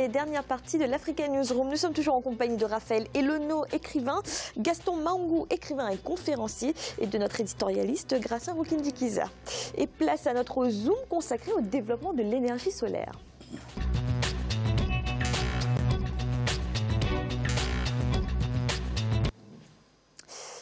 Et dernière partie de l'Africa Newsroom. Nous sommes toujours en compagnie de Raphaël Elono, écrivain, Gaston Maungou, écrivain et conférencier, et de notre éditorialiste Gratien Rukindikiza. Et place à notre zoom consacré au développement de l'énergie solaire.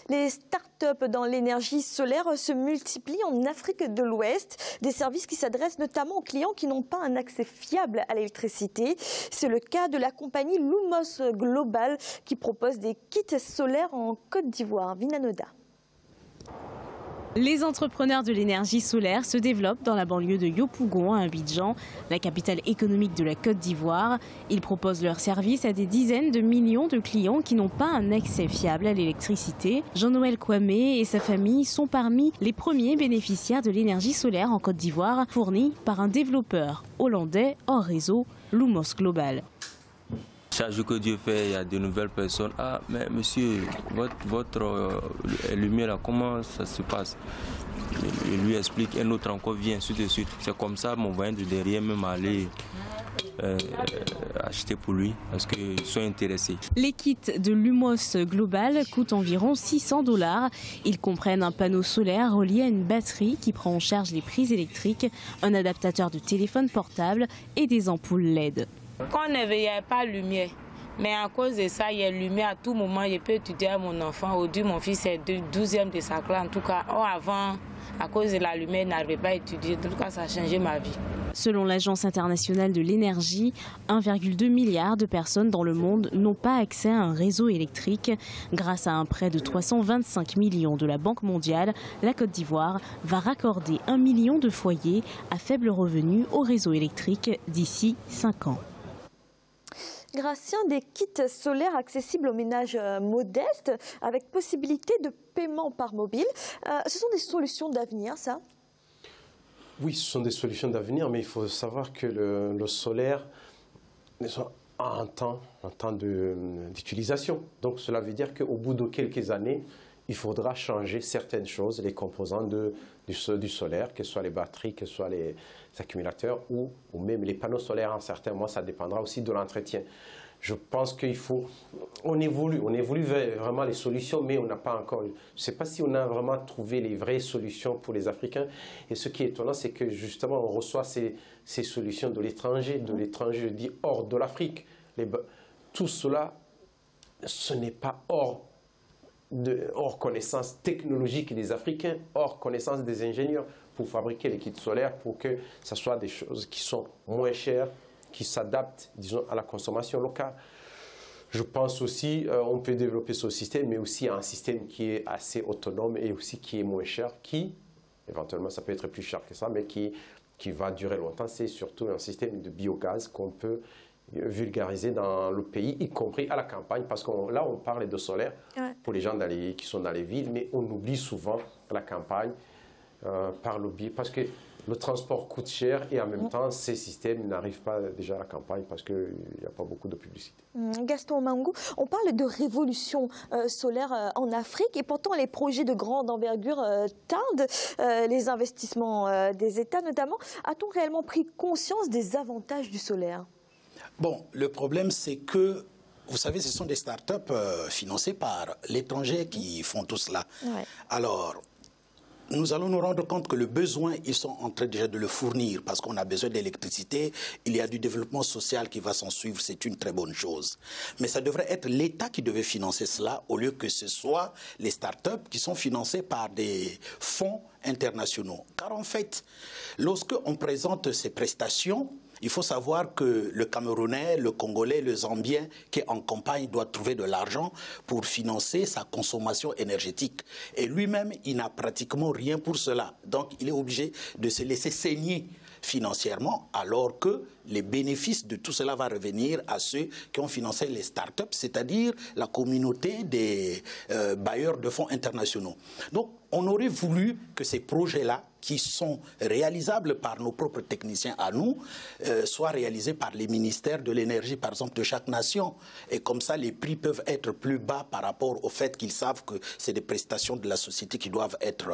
Les start-up dans l'énergie solaire se multiplient en Afrique de l'Ouest. Des services qui s'adressent notamment aux clients qui n'ont pas un accès fiable à l'électricité. C'est le cas de la compagnie Lumos Global qui propose des kits solaires en Côte d'Ivoire. Vinanoda. Les entrepreneurs de l'énergie solaire se développent dans la banlieue de Yopougon à Abidjan, la capitale économique de la Côte d'Ivoire. Ils proposent leurs services à des dizaines de millions de clients qui n'ont pas un accès fiable à l'électricité. Jean-Noël Kwame et sa famille sont parmi les premiers bénéficiaires de l'énergie solaire en Côte d'Ivoire, fournie par un développeur hollandais hors réseau, Lumos Global. Chaque jour que Dieu fait, il y a de nouvelles personnes. Ah, mais monsieur, votre lumière, là, comment ça se passe? Il lui explique, un autre encore vient, ainsi de suite. C'est comme ça, mon voisin de derrière même aller acheter pour lui, parce qu'ils sont intéressés. Les kits de Lumos Global coûtent environ 600 $. Ils comprennent un panneau solaire relié à une batterie qui prend en charge les prises électriques, un adaptateur de téléphone portable et des ampoules LED. Quand on avait, il n'y avait pas de lumière. Mais à cause de ça, il y a lumière à tout moment. Je peux étudier à mon enfant. Aujourd'hui, mon fils est 12e de sa classe. En tout cas, avant, à cause de la lumière, il n'arrivait pas à étudier. En tout cas, ça a changé ma vie. Selon l'Agence internationale de l'énergie, 1,2 milliard de personnes dans le monde n'ont pas accès à un réseau électrique. Grâce à un prêt de 325 millions de la Banque mondiale, la Côte d'Ivoire va raccorder 1 million de foyers à faible revenu au réseau électrique d'ici 5 ans. Gratien, des kits solaires accessibles aux ménages modestes avec possibilité de paiement par mobile. Ce sont des solutions d'avenir, ça? Oui, ce sont des solutions d'avenir, mais il faut savoir que le solaire a un temps d'utilisation. Donc cela veut dire qu'au bout de quelques années, il faudra changer certaines choses, les composants du solaire, que ce soit les batteries, que ce soit les accumulateurs ou même les panneaux solaires en certains mois, ça dépendra aussi de l'entretien. Je pense on évolue vers vraiment les solutions, mais on n'a pas encore, je ne sais pas si on a vraiment trouvé les vraies solutions pour les Africains. Et ce qui est étonnant, c'est que justement on reçoit ces solutions de l'étranger, je dis hors de l'Afrique. Tout cela, ce n'est pas hors connaissance technologique des Africains, hors connaissance des ingénieurs pour fabriquer les kits solaires, pour que ce soit des choses qui sont moins chères, qui s'adaptent, disons, à la consommation locale. Je pense aussi on peut développer ce système, mais aussi un système qui est assez autonome et aussi qui est moins cher, qui, éventuellement, ça peut être plus cher que ça, mais qui va durer longtemps. C'est surtout un système de biogaz qu'on peut vulgariser dans le pays, y compris à la campagne, parce que là, on parle de solaire pour les gens qui sont dans les villes, mais on oublie souvent la campagne par le biais, parce que le transport coûte cher et en même temps, ces systèmes n'arrivent pas déjà à la campagne parce qu'il n'y a pas beaucoup de publicité. Gaston Maungou, on parle de révolution solaire en Afrique et pourtant les projets de grande envergure tardent, les investissements des États notamment. A-t-on réellement pris conscience des avantages du solaire? Bon, le problème c'est que, vous savez, ce sont des start-up financées par l'étranger qui font tout cela. Ouais. Alors, nous allons nous rendre compte que le besoin, ils sont en train déjà de le fournir parce qu'on a besoin d'électricité. Il y a du développement social qui va s'en suivre, c'est une très bonne chose. Mais ça devrait être l'État qui devait financer cela au lieu que ce soit les start-up qui sont financées par des fonds internationaux. Car en fait, lorsqu'on présente ces prestations, il faut savoir que le Camerounais, le Congolais, le Zambien qui est en campagne doit trouver de l'argent pour financer sa consommation énergétique. Et lui-même, il n'a pratiquement rien pour cela. Donc, il est obligé de se laisser saigner financièrement, alors que les bénéfices de tout cela vont revenir à ceux qui ont financé les start-up, c'est-à-dire la communauté des bailleurs de fonds internationaux. Donc, on aurait voulu que ces projets-là, qui sont réalisables par nos propres techniciens à nous, soient réalisés par les ministères de l'énergie, par exemple, de chaque nation. Et comme ça, les prix peuvent être plus bas par rapport au fait qu'ils savent que c'est des prestations de la société qui doivent être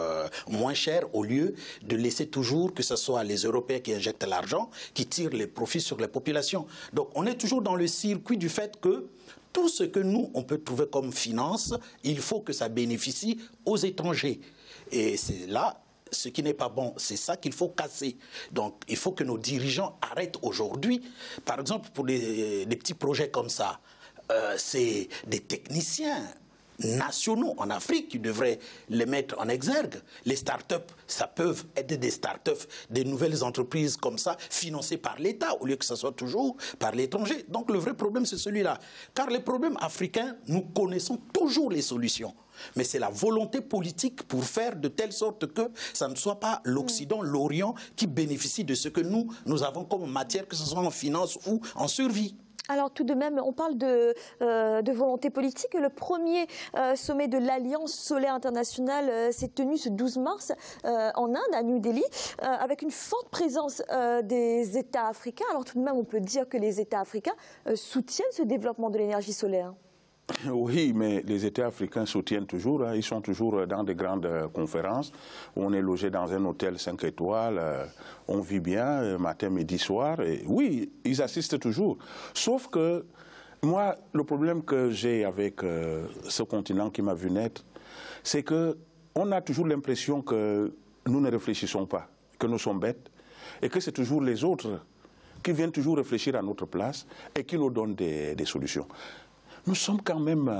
moins chères, au lieu de laisser toujours que ce soit les Européens qui injectent l'argent, qui tirent les profits sur les populations. Donc on est toujours dans le circuit du fait que tout ce que nous, on peut trouver comme finance, il faut que ça bénéficie aux étrangers. Et c'est là, ce qui n'est pas bon, c'est ça qu'il faut casser. Donc il faut que nos dirigeants arrêtent aujourd'hui. Par exemple, pour des petits projets comme ça, c'est des techniciens nationaux en Afrique qui devraient les mettre en exergue. Les start-up, ça peut être des start-up, des nouvelles entreprises comme ça, financées par l'État, au lieu que ce soit toujours par l'étranger. Donc le vrai problème, c'est celui-là. Car les problèmes africains, nous connaissons toujours les solutions. Mais c'est la volonté politique pour faire de telle sorte que ça ne soit pas l'Occident, l'Orient qui bénéficie de ce que nous avons comme matière, que ce soit en finance ou en survie. Alors tout de même, on parle de volonté politique. Le premier sommet de l'Alliance solaire internationale s'est tenu ce 12 mars en Inde, à New Delhi, avec une forte présence des États africains. Alors tout de même, on peut dire que les États africains soutiennent ce développement de l'énergie solaire. Oui, mais les États africains soutiennent toujours. Ils sont toujours dans de grandes conférences. On est logé dans un hôtel 5 étoiles. On vit bien, matin, midi, soir. Et oui, ils assistent toujours. Sauf que moi, le problème que j'ai avec ce continent qui m'a vu naître, c'est qu'on a toujours l'impression que nous ne réfléchissons pas, que nous sommes bêtes, et que c'est toujours les autres qui viennent toujours réfléchir à notre place et qui nous donnent des solutions. Nous sommes quand même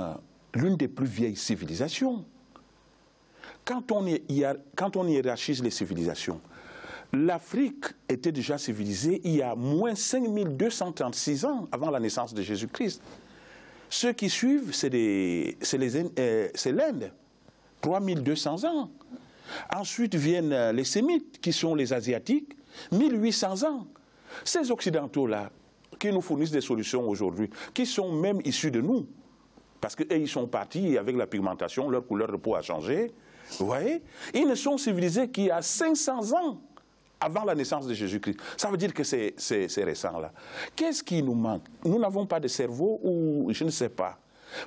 l'une des plus vieilles civilisations. Quand on hiérarchise les civilisations, l'Afrique était déjà civilisée il y a moins 5236 ans avant la naissance de Jésus-Christ. Ceux qui suivent, c'est l'Inde, 3200 ans. Ensuite viennent les Sémites, qui sont les Asiatiques, 1800 ans. Ces Occidentaux-là, qui nous fournissent des solutions aujourd'hui, qui sont même issus de nous. Parce qu'eux, ils sont partis avec la pigmentation, leur couleur de peau a changé. Vous voyez? Ils ne sont civilisés qu'il y a 500 ans avant la naissance de Jésus-Christ. Ça veut dire que c'est récent, là. Qu'est-ce qui nous manque? Nous n'avons pas de cerveau ou je ne sais pas.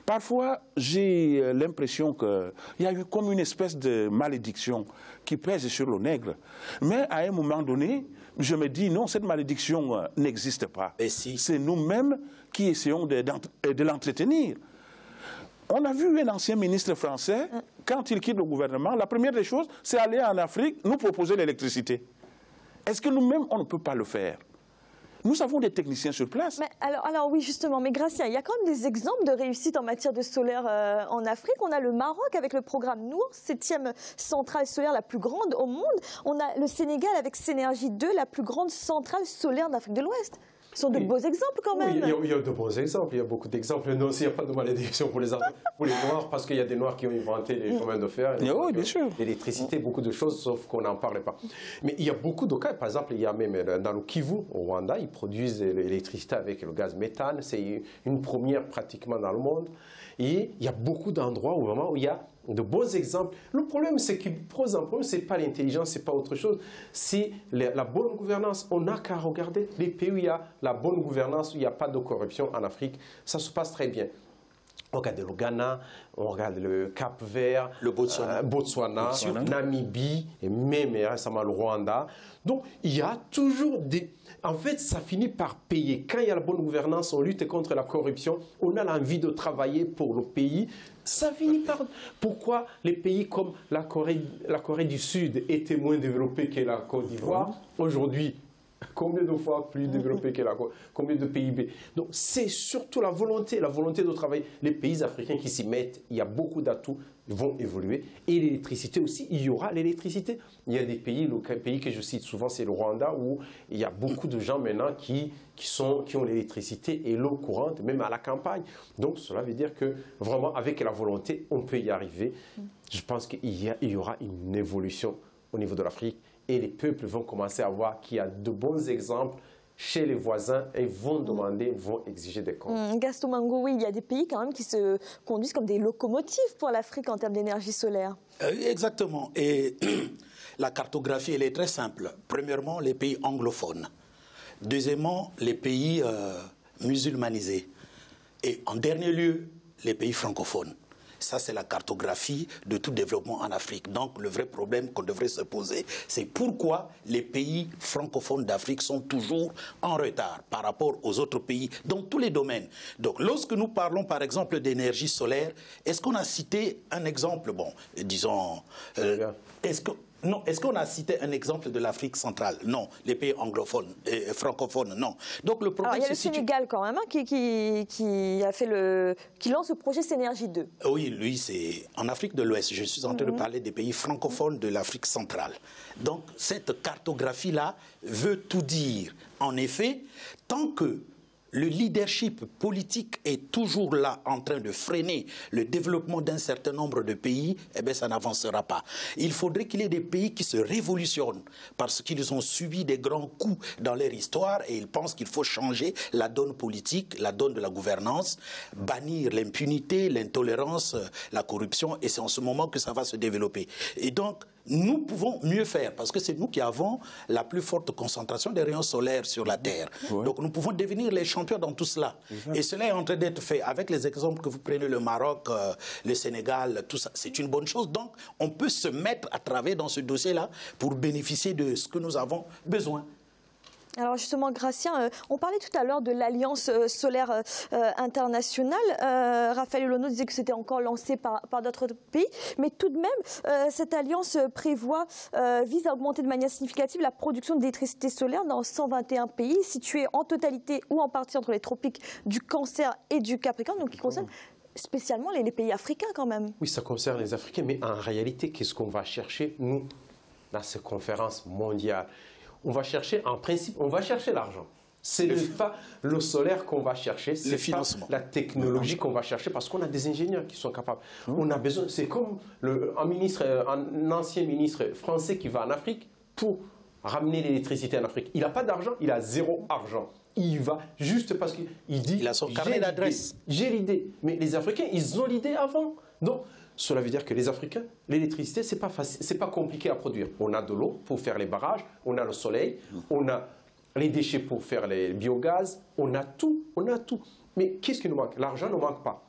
Parfois, j'ai l'impression qu'il y a eu comme une espèce de malédiction qui pèse sur le nègre. Mais à un moment donné, je me dis non, cette malédiction n'existe pas. Si. C'est nous-mêmes qui essayons de l'entretenir. On a vu un ancien ministre français, quand il quitte le gouvernement, la première des choses, c'est aller en Afrique nous proposer l'électricité. Est-ce que nous-mêmes, on ne peut pas le faire? Nous avons des techniciens sur place. Mais alors oui, justement, mais Gratien, il y a quand même des exemples de réussite en matière de solaire en Afrique. On a le Maroc avec le programme Nour, 7e centrale solaire la plus grande au monde. On a le Sénégal avec Sénergie 2, la plus grande centrale solaire d'Afrique de l'Ouest. Ce sont de beaux exemples quand même. Oui, il y a de bons exemples, il y a beaucoup d'exemples. Non, il n'y a pas de malédiction pour les Noirs, parce qu'il y a des Noirs qui ont inventé les chemins de fer, oui, bien sûr. L'électricité, beaucoup de choses, sauf qu'on n'en parlait pas. Mais il y a beaucoup de cas. Par exemple, il y a même dans le Kivu, au Rwanda, ils produisent l'électricité avec le gaz méthane. C'est une première pratiquement dans le monde. Et il y a beaucoup d'endroits où il y a de bons exemples. Le problème, c'est que pose un problème, ce n'est pas l'intelligence, ce n'est pas autre chose, c'est la bonne gouvernance. On n'a qu'à regarder les pays où il y a la bonne gouvernance, où il n'y a pas de corruption en Afrique, ça se passe très bien. On regarde le Ghana, on regarde le Cap-Vert, le Botswana, Namibie, et même récemment le Rwanda. Donc, il y a toujours des... En fait, ça finit par payer. Quand il y a la bonne gouvernance, on lutte contre la corruption, on a l'envie de travailler pour le pays. Ça finit par... Pourquoi les pays comme la Corée du Sud étaient moins développés que la Côte d'Ivoire? Aujourd'hui, combien de fois plus développé que la Côte? Combien de PIB? Donc, c'est surtout la volonté de travailler. Les pays africains qui s'y mettent, il y a beaucoup d'atouts, vont évoluer. Et l'électricité aussi, il y aura l'électricité. Il y a des pays, le pays que je cite souvent, c'est le Rwanda, où il y a beaucoup de gens maintenant qui ont l'électricité et l'eau courante, même à la campagne. Donc, cela veut dire que vraiment, avec la volonté, on peut y arriver. Je pense qu'il y aura une évolution au niveau de l'Afrique. Et les peuples vont commencer à voir qu'il y a de bons exemples chez les voisins et vont demander, vont exiger des comptes. Gaston Mango, oui, il y a des pays quand même qui se conduisent comme des locomotives pour l'Afrique en termes d'énergie solaire. Exactement. Et la cartographie, elle est très simple. Premièrement, les pays anglophones. Deuxièmement, les pays musulmanisés. Et en dernier lieu, les pays francophones. Ça, c'est la cartographie de tout développement en Afrique. Donc, le vrai problème qu'on devrait se poser, c'est pourquoi les pays francophones d'Afrique sont toujours en retard par rapport aux autres pays dans tous les domaines. Donc, lorsque nous parlons, par exemple, d'énergie solaire, est-ce qu'on a cité un exemple, bon, disons, est-ce qu'on a cité un exemple de l'Afrique centrale? Non. Les pays anglophones et francophones, non. Donc le problème, il y a le Sénégal quand même qui lance le projet Synergie 2. Oui, lui, c'est en Afrique de l'Ouest. Je suis en train de parler des pays francophones de l'Afrique centrale. Donc cette cartographie-là veut tout dire. En effet, tant que le leadership politique est toujours là en train de freiner le développement d'un certain nombre de pays, eh bien ça n'avancera pas. Il faudrait qu'il y ait des pays qui se révolutionnent parce qu'ils ont subi des grands coups dans leur histoire et ils pensent qu'il faut changer la donne politique, la donne de la gouvernance, bannir l'impunité, l'intolérance, la corruption, et c'est en ce moment que ça va se développer. Et donc, nous pouvons mieux faire parce que c'est nous qui avons la plus forte concentration des rayons solaires sur la Terre. Ouais. Donc nous pouvons devenir les champions dans tout cela. Et cela est en train d'être fait avec les exemples que vous prenez, le Maroc, le Sénégal, tout ça. C'est une bonne chose. Donc on peut se mettre à travailler dans ce dossier-là pour bénéficier de ce que nous avons besoin. Alors justement, Gratien, on parlait tout à l'heure de l'Alliance solaire internationale. Raphaël Elono disait que c'était encore lancé par d'autres pays. Mais tout de même, cette alliance vise à augmenter de manière significative la production d'électricité solaire dans 121 pays, situés en totalité ou en partie entre les tropiques du Cancer et du Capricorne, donc qui concerne spécialement les pays africains quand même. Oui, ça concerne les Africains, mais en réalité, qu'est-ce qu'on va chercher, nous, dans ces conférences mondiales? On va chercher, en principe, on va chercher l'argent. Ce n'est pas le solaire qu'on va chercher, c'est pas la technologie qu'on va chercher, parce qu'on a des ingénieurs qui sont capables. On a besoin, c'est comme un ancien ministre français qui va en Afrique pour ramener l'électricité en Afrique. Il n'a pas d'argent, il a zéro argent. Il va juste parce qu'il dit, il a son carnet d'adresse. J'ai l'idée. Mais les Africains, ils ont l'idée avant. Donc, cela veut dire que les Africains, l'électricité, ce n'est pas facile, c'est pas compliqué à produire. On a de l'eau pour faire les barrages, on a le soleil, on a les déchets pour faire les biogaz, on a tout, on a tout. Mais qu'est-ce qui nous manque? L'argent ne manque pas.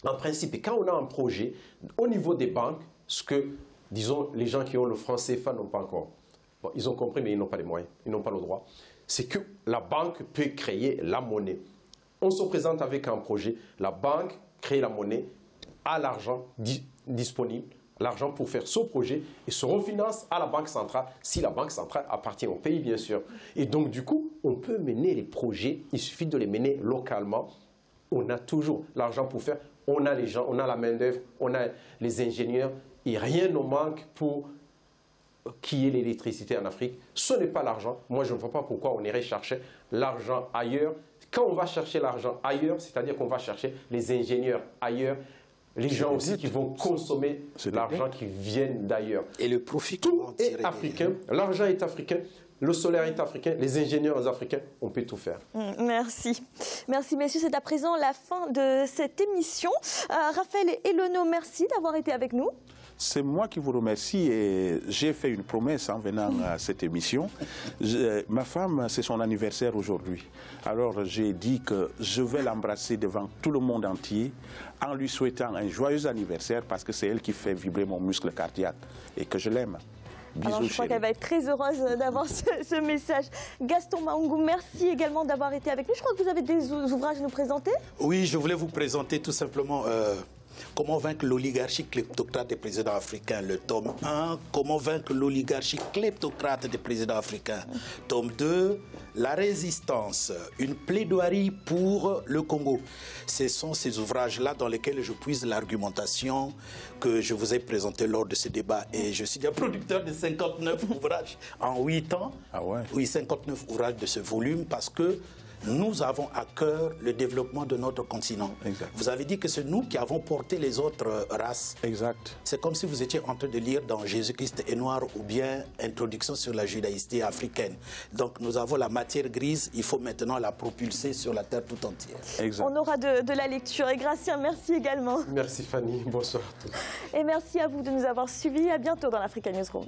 En principe, quand on a un projet, au niveau des banques, ce que, disons, les gens qui ont le franc CFA n'ont pas encore. Bon, ils ont compris, mais ils n'ont pas les moyens, ils n'ont pas le droit. C'est que la banque peut créer la monnaie. On se présente avec un projet, la banque crée la monnaie, a l'argent disponible, l'argent pour faire ce projet et se refinance à la Banque centrale, si la Banque centrale appartient au pays, bien sûr. Et donc, du coup, on peut mener les projets, il suffit de les mener localement. On a toujours l'argent pour faire, on a les gens, on a la main-d'œuvre, on a les ingénieurs, et rien ne manque pour qu'il y ait l'électricité en Afrique. Ce n'est pas l'argent. Moi, je ne vois pas pourquoi on irait chercher l'argent ailleurs. Quand on va chercher l'argent ailleurs, c'est-à-dire qu'on va chercher les ingénieurs ailleurs, les gens aussi qui vont consommer l'argent qui vient d'ailleurs. Et le profit, tout est africain, l'argent est africain, le solaire est africain, les ingénieurs africains, on peut tout faire. Merci. Merci messieurs, c'est à présent la fin de cette émission. Raphaël Elono, merci d'avoir été avec nous. C'est moi qui vous remercie et j'ai fait une promesse en venant à cette émission. Ma femme, c'est son anniversaire aujourd'hui. Alors j'ai dit que je vais l'embrasser devant tout le monde entier en lui souhaitant un joyeux anniversaire parce que c'est elle qui fait vibrer mon muscle cardiaque et que je l'aime. Bisous. Alors, je crois qu'elle va être très heureuse d'avoir ce message. Gaston Mango, merci également d'avoir été avec nous. Je crois que vous avez des ouvrages à nous présenter. Oui, je voulais vous présenter tout simplement Comment vaincre l'oligarchie kleptocrate des présidents africains, le tome 1. Comment vaincre l'oligarchie kleptocrate des présidents africains, tome 2. La résistance, une plaidoirie pour le Congo. Ce sont ces ouvrages-là dans lesquels je puise l'argumentation que je vous ai présentée lors de ce débat. Et je suis déjà producteur de 59 ouvrages en 8 ans. Ah ouais. Oui, 59 ouvrages de ce volume parce que nous avons à cœur le développement de notre continent. Exact. Vous avez dit que c'est nous qui avons porté les autres races. Exact. C'est comme si vous étiez en train de lire dans Jésus-Christ est noir ou bien Introduction sur la judaïté africaine. Donc nous avons la matière grise, il faut maintenant la propulser sur la terre tout entière. Exact. On aura de la lecture. Et Gratien, merci également. Merci Fanny, bonsoir à tous. Et merci à vous de nous avoir suivis. À bientôt dans l'Africa Newsroom.